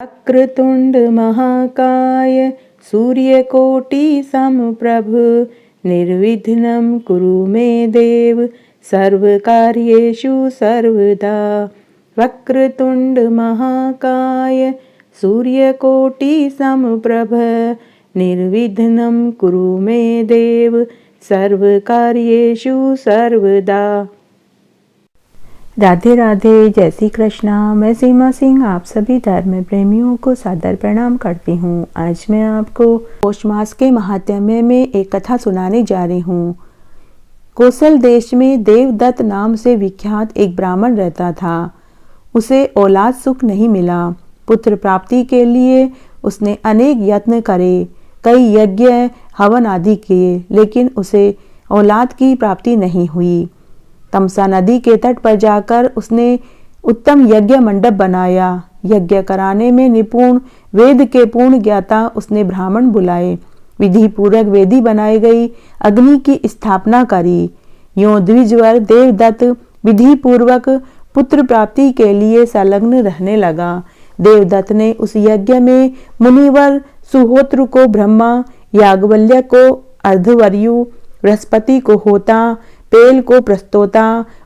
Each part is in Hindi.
वक्रतुंड महाकाय सूर्यकोटि समप्रभ निर्विघ्नं कुरु मे देव सर्वकार्येषु सर्वदा। वक्रतुंड महाकाय सूर्यकोटि समप्रभ निर्विघ्नं कुरु मे देव सर्वकार्येषु सर्वदा। राधे राधे, जय श्री कृष्णा। मैं सीमा सिंह आप सभी धर्म प्रेमियों को सादर प्रणाम करती हूँ। आज मैं आपको पौष मास के महात्म्य में एक कथा सुनाने जा रही हूँ। कौशल देश में देवदत्त नाम से विख्यात एक ब्राह्मण रहता था। उसे औलाद सुख नहीं मिला। पुत्र प्राप्ति के लिए उसने अनेक यत्न करे, कई यज्ञ हवन आदि किए, लेकिन उसे औलाद की प्राप्ति नहीं हुई। तमसा नदी के तट पर जाकर उसने उत्तम यज्ञ मंडप बनाया। यज्ञ कराने में निपुण वेद के पूर्ण ज्ञाता उसने ब्राह्मण बुलाए। विधि पूर्वक वेदी बनाई गई, अग्नि की स्थापना करी। यों द्विजवर देवदत्त विधि पूर्वक पुत्र प्राप्ति के लिए संलग्न रहने लगा। देवदत्त ने उस यज्ञ में मुनिवर सुहोत्र को ब्रह्मा, याज्ञवल्क्य को अर्धवर्यु, बृहस्पति को होता, पेल को प्रस्तोता,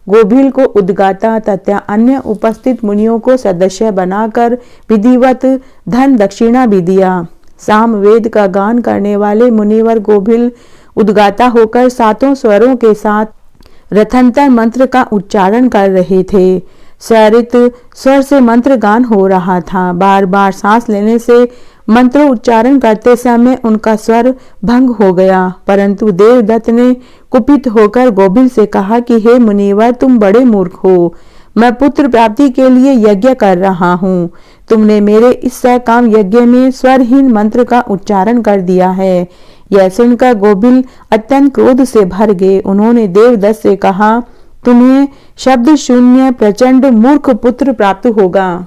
गोभिल को उद्गाता तथा अन्य उपस्थित मुनियों को सदस्य बनाकर विधिवत धन दक्षिणा भी दिया। साम वेद का गान करने वाले मुनिवर गोभिल उद्गाता होकर सातों स्वरों के साथ रथंतर मंत्र का उच्चारण कर रहे थे। स्वरित स्वर से मंत्र गान हो रहा था। बार बार सांस लेने से मंत्र उच्चारण करते समय उनका स्वर भंग हो गया। परंतु देवदत्त ने कुपित होकर गोभिल से कहा कि हे मुनिवर, तुम बड़े मूर्ख हो। मैं पुत्र प्राप्ति के लिए यज्ञ कर रहा हूँ। तुमने मेरे इस सकाम यज्ञ में स्वरहीन मंत्र का उच्चारण कर दिया है। यह सुनकर गोभिल अत्यंत क्रोध से भर गए। उन्होंने देवदत्त से कहा, तुम्हें शब्द शून्य प्रचंड मूर्ख पुत्र प्राप्त होगा,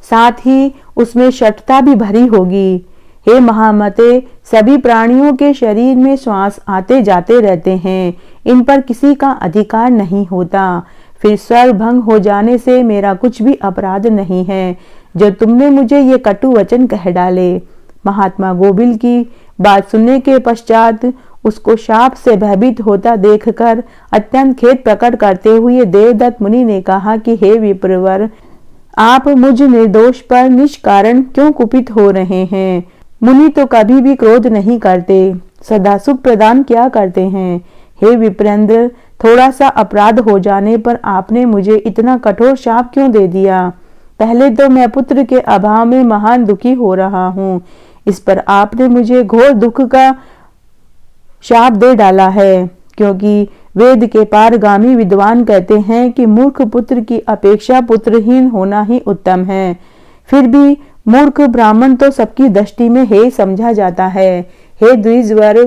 साथ ही उसमें शठता भी भरी होगी। हे महामते, सभी प्राणियों के शरीर में श्वास आते जाते रहते हैं, इन पर किसी का अधिकार नहीं होता। फिर स्वर भंग हो जाने से मेरा कुछ भी अपराध नहीं है, जो तुमने मुझे ये कटु वचन कह डाले। महात्मा गोभिल की बात सुनने के पश्चात उसको शाप से भयभीत होता देखकर अत्यंत खेद प्रकट करते हुए देवदत्त मुनि ने कहा कि हे विप्रवर, आप मुझ निर्दोष पर निष्कारण क्यों कुपित हो रहे हैं? मुनि तो कभी भी क्रोध नहीं करते, सदा सुख प्रदान किया करते हैं। हे विप्रेंद्र, थोड़ा सा अपराध हो जाने पर आपने मुझे इतना कठोर शाप क्यों दे दिया? पहले तो मैं पुत्र के अभाव में महान दुखी हो रहा हूँ, इस पर आपने मुझे घोर दुख का शाप दे डाला है। क्योंकि वेद के पारगामी विद्वान कहते हैं कि मूर्ख पुत्र की अपेक्षा पुत्रहीन होना ही उत्तम है। फिर भी मूर्ख ब्राह्मण तो सबकी दृष्टि में हे समझा जाता है। हे द्विजवर,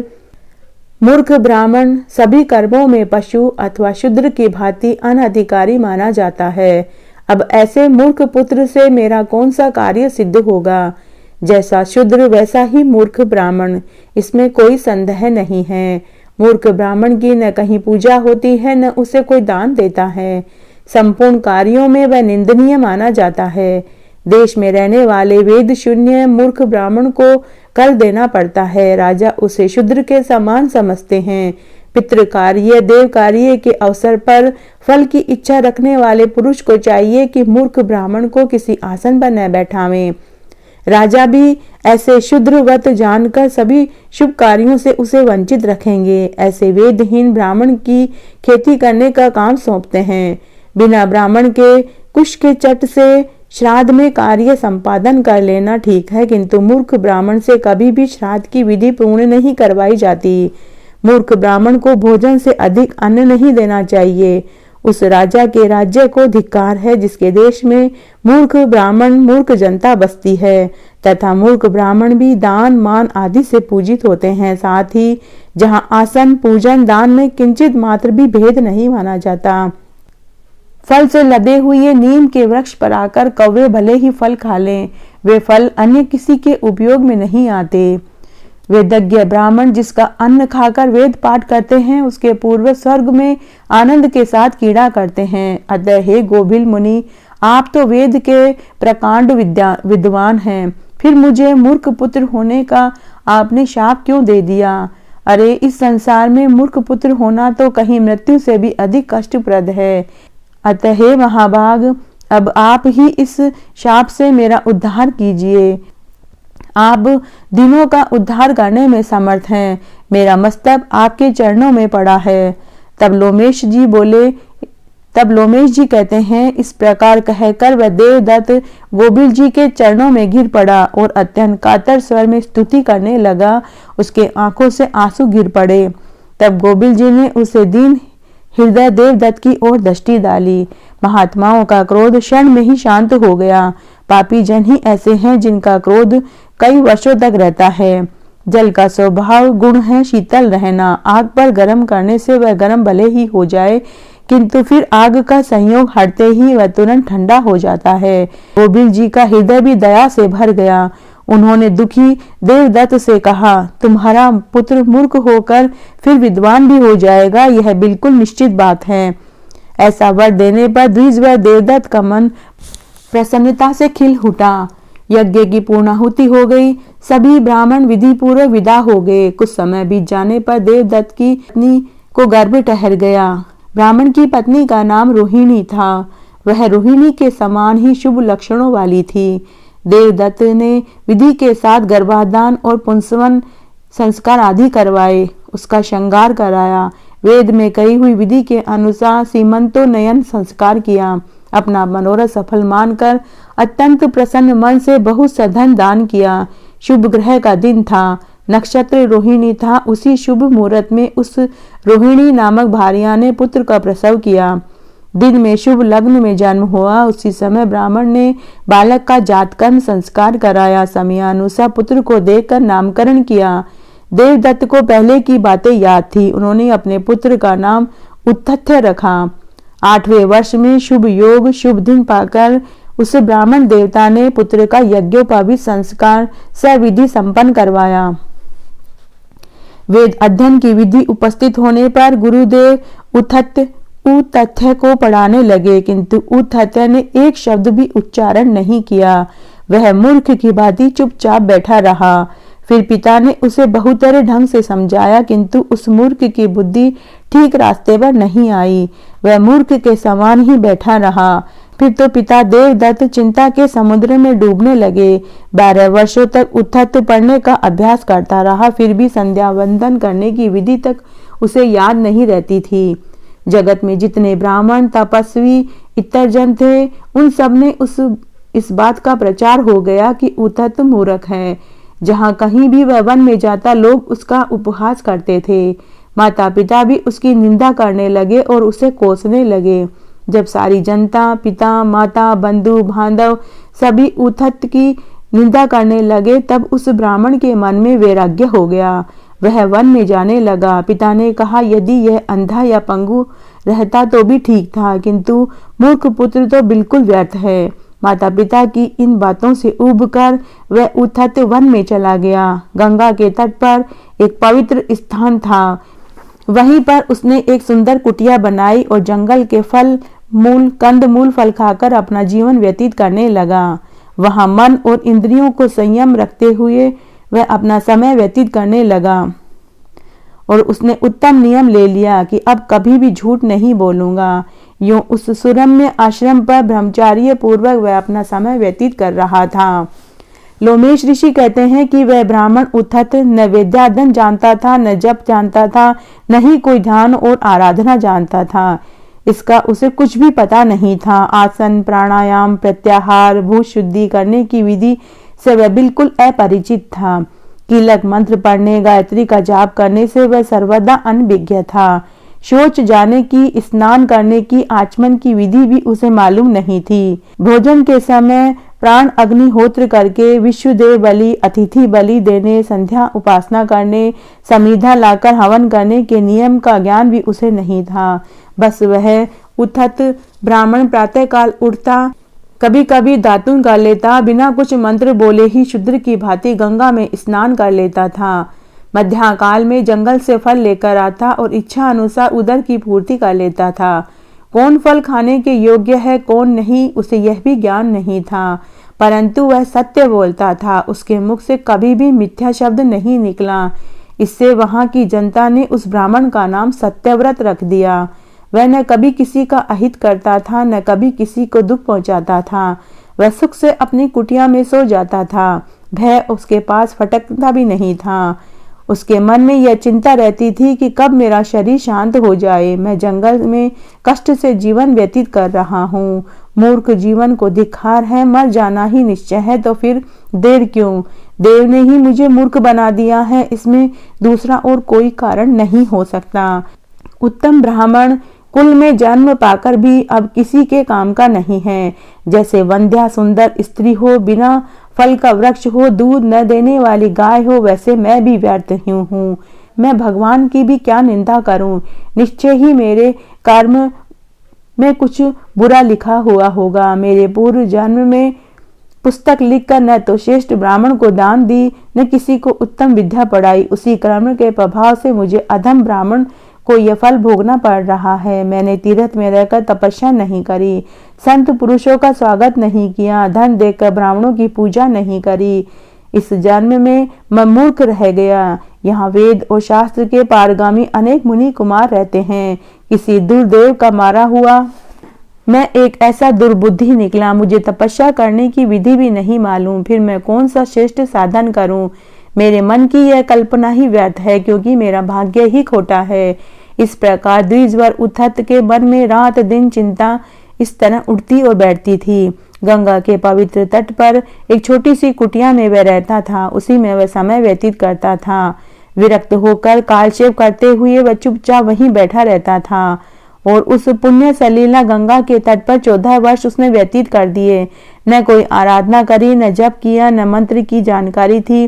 मूर्ख ब्राह्मण सभी कर्मों में पशु अथवा शूद्र की भांति अनधिकारी माना जाता है। अब ऐसे मूर्ख पुत्र से मेरा कौन सा कार्य सिद्ध होगा? जैसा शूद्र वैसा ही मूर्ख ब्राह्मण, इसमें कोई संदेह नहीं है। मूर्ख ब्राह्मण की न कहीं पूजा होती है, न उसे कोई दान देता है। संपूर्ण कार्यों में वह निंदनीय माना जाता है। देश में रहने वाले वेद शून्य मूर्ख ब्राह्मण को कर देना पड़ता है। राजा उसे शूद्र के समान समझते हैं। पितृ कार्य, देव कार्य के अवसर पर फल की इच्छा रखने वाले पुरुष को चाहिए कि मूर्ख ब्राह्मण को किसी आसन पर न बैठावें। राजा भी ऐसे शूद्रवत जानकर सभी शुभ कार्यों से उसे वंचित रखेंगे। ऐसे वेदहीन ब्राह्मण की खेती करने का काम सौंपते हैं। बिना ब्राह्मण के कुश के चट से श्राद्ध में कार्य संपादन कर लेना ठीक है, किंतु मूर्ख ब्राह्मण से कभी भी श्राद्ध की विधि पूर्ण नहीं करवाई जाती। मूर्ख ब्राह्मण को भोजन से अधिक अन्न नहीं देना चाहिए। उस राजा के राज्य को धिक्कार है जिसके देश में मूर्ख ब्राह्मण मूर्ख जनता बसती है, तथा मूर्ख ब्राह्मण भी दान मान आदि से पूजित होते हैं। साथ ही जहाँ आसन पूजन दान में किंचित मात्र भी भेद नहीं माना जाता। फल से लदे हुए नीम के वृक्ष पर आकर कौवे भले ही फल खा लें, वे फल अन्य किसी के उपयोग में नहीं आते। वेदज्ञ ब्राह्मण जिसका अन्न खाकर वेद पाठ करते हैं, उसके पूर्व स्वर्ग में आनंद के साथ कीड़ा करते हैं। अतः हे गोभिल मुनि, आप तो वेद के प्रकांड विद्वान हैं, फिर मुझे मूर्ख पुत्र होने का आपने शाप क्यों दे दिया? अरे इस संसार में मूर्ख पुत्र होना तो कहीं मृत्यु से भी अधिक कष्टप्रद है। अतः हे महाभाग, अब आप ही इस शाप से मेरा उद्धार कीजिए। आप दिनों का उद्धार करने में समर्थ हैं। मेरा मस्तक आपके चरणों में पड़ा है। तब लोमेश जी कहते हैं, इस प्रकार कहकर वह देवदत्त गोबिल जी के चरणों में गिर पड़ा और अत्यंत कातर स्वर में स्तुति करने लगा। उसके आंखों से आंसू गिर पड़े। तब गोबिल जी ने उसे दीन हृदय देवदत्त की ओर दृष्टि डाली। महात्माओं का क्रोध क्षण में ही शांत हो गया। पापी जन ही ऐसे हैं जिनका क्रोध कई वर्षों तक रहता है। जल का स्वभाव गुण है शीतल रहना। आग पर गर्म करने से वह गर्म भले ही हो जाए, किंतु फिर आग का संयोग हटते ही वह तुरंत ठंडा हो जाता है। गोबिल जी का हृदय भी दया से भर गया। उन्होंने दुखी देवदत्त से कहा, तुम्हारा पुत्र मूर्ख होकर फिर विद्वान भी हो जाएगा, यह बिल्कुल निश्चित बात है। ऐसा वर देने पर द्विज व देवदत्त का मन प्रसन्नता से खिल उठा। यज्ञ की पूर्णाहुति हो गई। सभी ब्राह्मण विधि पूर्वक विदा हो गए। कुछ समय बीत जाने पर देवदत्त की पत्नी को गर्भ ठहर गया। ब्राह्मण की पत्नी का नाम रोहिणी था। वह रोहिणी के समान ही शुभ लक्षणों वाली थी। देवदत्त ने विधि के साथ गर्भाधान और पुंसवन संस्कार आदि करवाए। उसका श्रृंगार कराया। वेद में कही हुई विधि के अनुसार सीमंतोन्नयन संस्कार किया। अपना मनोरथ सफल मानकर अत्यंत प्रसन्न मन से बहुत सा धन दान किया। शुभ ग्रह का दिन था। नक्षत्र रोहिणी था। उसी शुभ मुहूर्त में उस रोहिणी नामक भार्या ने पुत्र का प्रसव किया। दिन में शुभ लग्न में जन्म हुआ। उसी समय ब्राह्मण ने बालक का जातकर्म संस्कार कराया। समयानुसार पुत्र को देखकर नामकरण किया। देवदत्त को पहले की बातें याद थी। उन्होंने अपने पुत्र का नाम उत्थत्य रखा। 8वें वर्ष में शुभ योग शुभ दिन पाकर उस ब्राह्मण देवता ने पुत्र का यज्ञोपवीत संस्कार सविधि संपन्न करवाया। वेद अध्ययन की विधि उपस्थित होने पर गुरुदेव उत्थत्य को पढ़ाने लगे, किंतु उत्थत्य ने एक शब्द भी उच्चारण नहीं किया। वह मूर्ख की भांति चुपचाप बैठा रहा। फिर पिता ने उसे बहुतरे ढंग से समझाया, किंतु उस मूर्ख की बुद्धि ठीक रास्ते पर नहीं आई। वह मूर्ख के समान ही बैठा रहा। फिर तो पिता देवदत्त चिंता के समुद्र में डूबने लगे। 12 वर्षों तक उत्थत्य पढ़ने का अभ्यास करता रहा। फिर भी संध्या वंदन करने की विधि तक उसे याद नहीं रहती थी। जगत में जितने ब्राह्मण तपस्वी इतर जन थे, उन सब ने इस बात का प्रचार हो गया कि उत्थत्य मूर्ख है। जहाँ कहीं भी वह वन में जाता, लोग उसका उपहास करते थे। माता पिता भी उसकी निंदा करने लगे और उसे कोसने लगे। जब सारी जनता, पिता माता बंधु बांधव सभी उत्थत्य की निंदा करने लगे, तब उस ब्राह्मण के मन में वैराग्य हो गया। वह वन में जाने लगा। पिता ने कहा, यदि यह अंधा या पंगु रहता तो भी ठीक था, किंतु मूर्ख पुत्र तो बिल्कुल व्यर्थ है। माता पिता की इन बातों से ऊबकर वह उत्थत्य वन में चला गया। गंगा के तट पर एक पवित्र स्थान था। वहीं पर उसने एक सुंदर कुटिया बनाई और जंगल के कंद मूल फल खाकर अपना जीवन व्यतीत करने लगा। वहां मन और इंद्रियों को संयम रखते हुए वह अपना समय व्यतीत करने लगा और उसने उत्तम नियम ले लिया कि अब कभी भी झूठ नहीं बोलूंगा। यूं उस सुरम्य आश्रम पर ब्रह्मचार्य पूर्वक वह अपना समय व्यतीत कर रहा था। लोमेश ऋषि कहते हैं कि वह ब्राह्मण उत्थत्य न वेदाध्ययन जानता था, न जप जानता था, न ही कोई ध्यान और आराधना जानता था। इसका उसे कुछ भी पता नहीं था। आसन प्राणायाम प्रत्याहार भूत शुद्धि करने की विधि से वह बिल्कुल अपरिचित था। कीलक मंत्र पढ़ने गायत्री का जाप करने से वह सर्वदा अनभिज्ञ था। शौच जाने की, स्नान करने की, आचमन की विधि भी उसे मालूम नहीं थी। भोजन के समय प्राण अग्निहोत्र करके विश्वदेव बलि, अतिथि बलि देने, संध्या उपासना करने, समिधा लाकर हवन करने के नियम का ज्ञान भी उसे नहीं था। बस वह उत्थत्य ब्राह्मण प्रातःकाल उठता, कभी कभी दातुन कर लेता, बिना कुछ मंत्र बोले ही शूद्र की भांति गंगा में स्नान कर लेता था। मध्याकाल में जंगल से फल लेकर आता और इच्छा अनुसार उदर की पूर्ति कर लेता था। कौन फल खाने के योग्य है कौन नहीं उसे यह भी ज्ञान नहीं था, परंतु वह सत्य बोलता था। उसके मुख से कभी भी मिथ्या शब्द नहीं निकला। इससे वहां की जनता ने उस ब्राह्मण का नाम सत्यव्रत रख दिया। वह न कभी किसी का अहित करता था, न कभी किसी को दुख पहुंचाता था। वह सुख से अपनी कुटिया में सो जाता था। भय उसके पास फटकता भी नहीं था। उसके मन में यह चिंता रहती थी कि कब मेरा शरीर शांत हो जाए। मैं जंगल में कष्ट से जीवन व्यतीत कर रहा हूँ। मूर्ख जीवन को धिक्कार है, मर जाना ही निश्चय है, तो फिर देर क्यों? देव ने ही मुझे मूर्ख बना दिया है, इसमें दूसरा और कोई कारण नहीं हो सकता। उत्तम ब्राह्मण कुल में जन्म पाकर भी अब किसी के काम का नहीं है। जैसे वंध्या सुंदर स्त्री हो, बिना फल का वृक्ष हो, दूध न देने वाली गाय हो, वैसे मैं भी व्यर्थ ही हूँ। मैं भगवान की भी क्या निंदा करूं? निश्चय ही मेरे कर्म में कुछ बुरा लिखा हुआ होगा। मेरे पूर्व जन्म में पुस्तक लिखकर न तो श्रेष्ठ ब्राह्मण को दान दी, न किसी को उत्तम विद्या पढ़ाई। उसी कर्म के प्रभाव से मुझे अधम ब्राह्मण को यह फल भोगना पड़ रहा है। मैंने तीर्थ में रहकर तपस्या नहीं करी, संत पुरुषों का स्वागत नहीं किया, धन देकर ब्राह्मणों की पूजा नहीं करी। इस जन्म में मैं मूर्ख रह गया। यहाँ वेद और शास्त्र के पारगामी अनेक मुनि कुमार रहते हैं। किसी दुर्देव का मारा हुआ मैं एक ऐसा दुर्बुद्धि निकला। मुझे तपस्या करने की विधि भी नहीं मालूम, फिर मैं कौन सा श्रेष्ठ साधन करूं? मेरे मन की यह कल्पना ही व्यर्थ है, क्योंकि मेरा भाग्य ही खोटा है। इस प्रकार द्विजवर उद्धत के मन में रात दिन चिंता इस तरह उठती और बैठती थी। गंगा के पवित्र तट पर एक छोटी सी कुटिया में वह रहता था। उसी में वह समय व्यतीत करता था। विरक्त होकर कालक्षेप करते हुए वह चुपचाप वहीं बैठा रहता था और उस पुण्य सलीला गंगा के तट पर 14 वर्ष उसने व्यतीत कर दिए। न कोई आराधना करी, न जप किया, न मंत्र की जानकारी थी।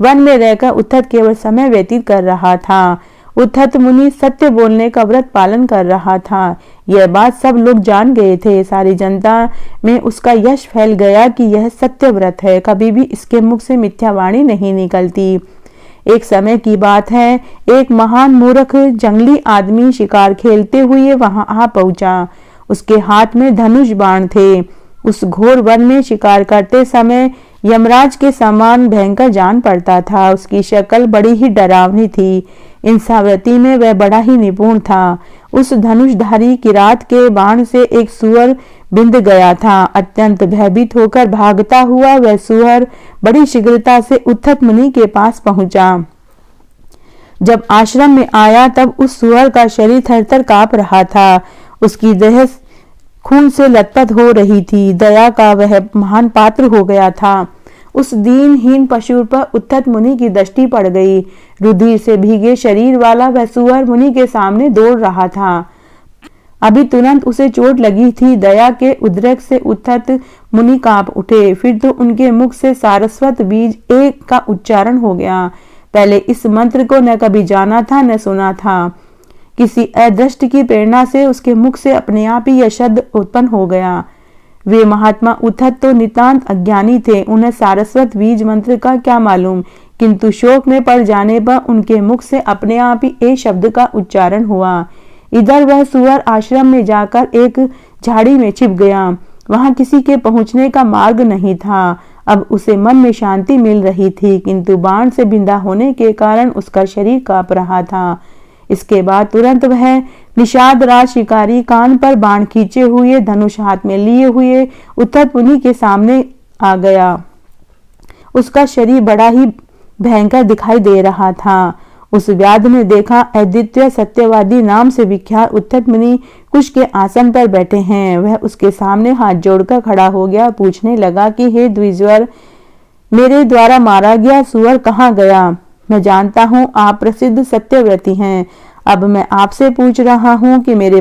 वन में रहकर उद्धत केवल समय व्यतीत कर रहा था। उद्धत मुनि सत्य बोलने का व्रत पालन कर रहा था। यह बात सब लोग जान गए थे। सारी जनता में उसका यश फैल गया कि यह सत्य व्रत है, कभी भी इसके मुख से मिथ्यावाणी नहीं निकलती। एक समय की बात है, एक महान मूर्ख जंगली आदमी शिकार खेलते हुए वहां आ पहुंचा। उसके हाथ में धनुष बाण थे। उस घोर वन में शिकार करते समय यमराज के समान भयंकर जान पड़ता था। उसकी शक्ल बड़ी ही डरावनी थी। इंसावृत्ति में वह बड़ा ही निपुण था। उस धनुषधारी किरात के बाण से एक सूअर बिंद गया था। अत्यंत भयभीत होकर भागता हुआ वह सूअर बड़ी शीघ्रता से उद्धत मुनि के पास पहुंचा। जब आश्रम में आया तब उस सूअर का शरीर थरथर कांप रहा था। उसकी देह खून से लथपथ हो रही थी। दया का वह महान पात्र हो गया था। उस दीनहीन पशु पर उद्धत मुनि की दृष्टि पड़ गई। रुधिर से भीगे शरीर वाला वह सूअर मुनि के सामने दौड़ रहा था। अभी तुरंत उसे चोट लगी थी। दया के उद्रेक से उद्धत मुनि कांप उठे। फिर तो उनके मुख से सारस्वत बीज एक का उच्चारण हो गया। पहले इस मंत्र को न कभी जाना था न सुना था। किसी अदृष्ट की प्रेरणा से उसके मुख से अपने आप ही यह शब्द उत्पन्न हो गया। वे महात्मा उद्धत तो नितांत अज्ञानी थे। उन्हें सारस्वत बीज मंत्र का क्या मालूम, किंतु शोक में पड़ जाने पर उनके मुख से अपने आप ही ए शब्द का उच्चारण हुआ। इधर वह सूअर आश्रम में जाकर एक झाड़ी में छिप गया। वहां किसी के पहुंचने का मार्ग नहीं था। अब उसे मन में शांति मिल रही थी, किंतु बाण से बिंधा होने के कारण उसका शरीर कांप रहा था। इसके बाद तुरंत वह निषाद राज शिकारी कान पर बाण खींचे हुए धनुष हाथ में लिए हुए उद्धत मुनि के सामने आ गया। उसका शरीर बड़ा ही भयंकर दिखाई दे रहा था। उस व्याध ने देखा, अद्वितीय सत्यवादी नाम से विख्यात उद्धत मुनि कुश के आसन पर बैठे हैं। वह उसके सामने हाथ जोड़कर खड़ा हो गया। पूछने लगा कि हे द्विजवर, मेरे द्वारा मारा गया सूअर कहाँ गया? मैं जानता हूँ आप प्रसिद्ध सत्यव्रती हैं। अब मैं आपसे पूछ रहा हूँ कि मेरे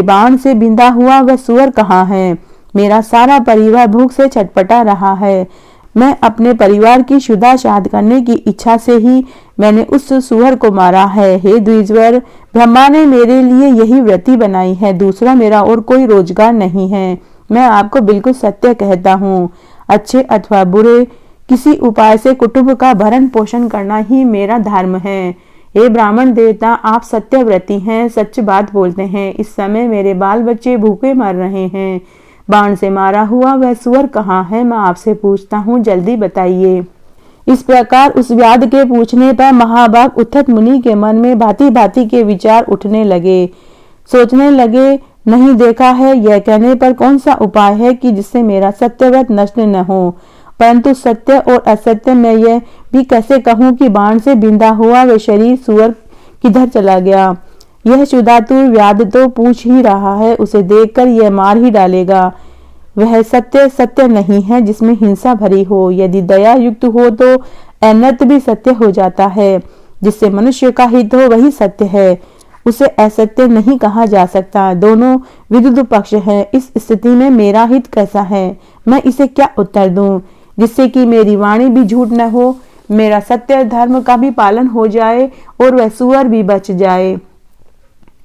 बाण से बिंधा हुआ वह सूअर कहाँ है? मेरा सारा परिवार भूख से छटपटा रहा है। मैं अपने परिवार की शुद्धाचार करने की इच्छा से ही मैंने उस सूअर को मारा है। हे द्विजवर, ब्रह्मा ने मेरे लिए यही व्रति बनाई है। दूसरा मेरा और कोई रोजगार नहीं है। मैं आपको बिल्कुल सत्य कहता हूँ। अच्छे अथवा बुरे किसी उपाय से कुटुंब का भरण पोषण करना ही मेरा धर्म है। हे ब्राह्मण देवता, आप सत्यव्रती हैं, सच बात बोलते हैं। इस समय मेरे बाल बच्चे भूखे मर रहे हैं। बाण से मारा हुआ वह सुअर कहाँ है? मैं आपसे पूछता हूँ, जल्दी बताइए। इस प्रकार उस व्याध के पूछने पर महाभाग उद्धत मुनि के मन में भांति भांति के विचार उठने लगे। सोचने लगे, नहीं देखा है, यह कहने पर कौन सा उपाय है कि जिससे मेरा सत्यव्रत नष्ट न हो। परंतु सत्य और असत्य में यह भी कैसे कहूँ कि बाण से बिंधा हुआ वह शरीर सुअर किधर चला गया। यह शुदातुर व्याध तो पूछ ही रहा है, उसे देखकर यह मार ही डालेगा। वह सत्य सत्य नहीं है जिसमें हिंसा भरी हो। यदि दया युक्त हो तो अनर्थ भी सत्य हो जाता है। जिससे मनुष्य का हित हो वही सत्य है, उसे असत्य नहीं कहा जा सकता। दोनों विरुद्ध पक्ष है। इस स्थिति में मेरा हित कैसा है? मैं इसे क्या उत्तर दूं जिससे कि मेरी वाणी भी झूठ न हो, मेरा सत्य धर्म का भी पालन हो जाए और वह सुअर भी बच जाए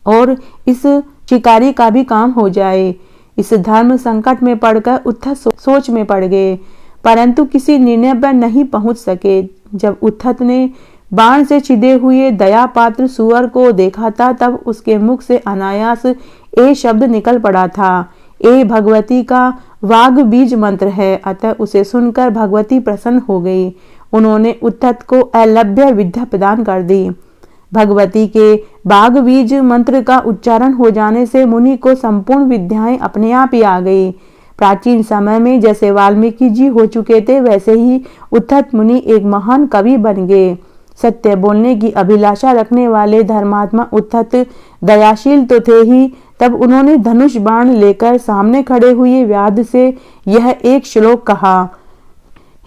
और इस शिकारी का भी काम हो जाए। इस धर्म संकट में पड़कर उद्धत सोच में पड़ गए, परंतु किसी निर्णय पर नहीं पहुंच सके। जब उद्धत ने बाण से छिदे हुए दया पात्र सुअर को देखा था, तब उसके मुख से अनायास ए शब्द निकल पड़ा था। ए भगवती का वाग बीज मंत्र है, अतः उसे सुनकर भगवती प्रसन्न हो गई। उन्होंने उद्धत को अलभ्य विद्या प्रदान कर दी। भगवती के बाग बीज मंत्र का उच्चारण हो जाने से मुनि को संपूर्ण विद्याएं अपने आप ही आ गई। प्राचीन समय में जैसे वाल्मीकि जी हो चुके थे, वैसे ही उद्धत मुनि एक महान कवि बन गए। सत्य बोलने की अभिलाषा रखने वाले धर्मात्मा उद्धत दयाशील तो थे ही, तब उन्होंने धनुष बाण लेकर सामने खड़े हुए व्याध से यह एक श्लोक कहा।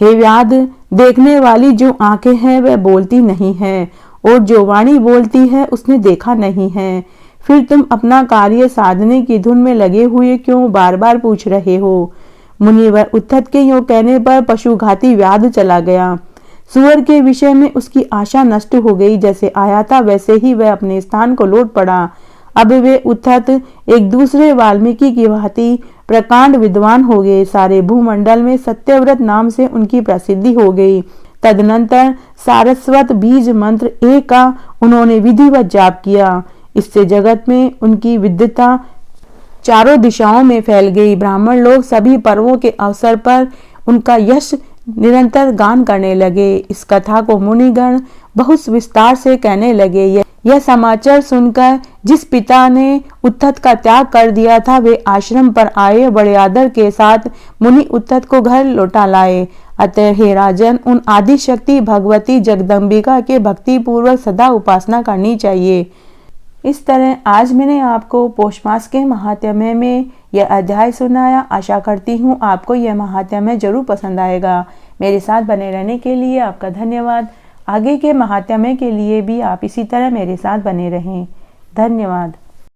हे व्याध, देखने वाली जो आंखें हैं वह बोलती नहीं है, और जो वाणी बोलती है उसने देखा नहीं है। फिर तुम अपना कार्य साधने की धुन में लगे हुए क्यों बार बार पूछ रहे हो? मुनिवर उद्धत के यूं कहने पर पशुघाती व्याध चला गया। सुअर के विषय में उसकी आशा नष्ट हो गई। जैसे आया था वैसे ही वह अपने स्थान को लौट पड़ा। अब वे उद्धत एक दूसरे वाल्मीकि की भांति प्रकांड विद्वान हो गए। सारे भूमंडल में सत्यव्रत नाम से उनकी प्रसिद्धि हो गई। तदनंतर सारस्वत बीज मंत्र ए का उन्होंने विधिवत जाप किया। इससे जगत में उनकी विद्वता चारों दिशाओं में फैल गई। ब्राह्मण लोग सभी पर्वों के अवसर पर उनका यश निरंतर गान करने लगे। इस कथा को मुनिगण बहुत विस्तार से कहने लगे। यह समाचार सुनकर जिस पिता ने उद्धत का त्याग कर दिया था, वे आश्रम पर आए। बड़े आदर के साथ मुनि उद्धत को घर लौटा लाए। अतः हे राजन, उन आदि शक्ति भगवती जगदम्बिका के भक्ति पूर्वक सदा उपासना करनी चाहिए। इस तरह आज मैंने आपको पौष मास के महात्म्य में यह अध्याय सुनाया। आशा करती हूँ आपको यह महात्म्य जरूर पसंद आएगा। मेरे साथ बने रहने के लिए आपका धन्यवाद। आगे के महात्म्य के लिए भी आप इसी तरह मेरे साथ बने रहें। धन्यवाद।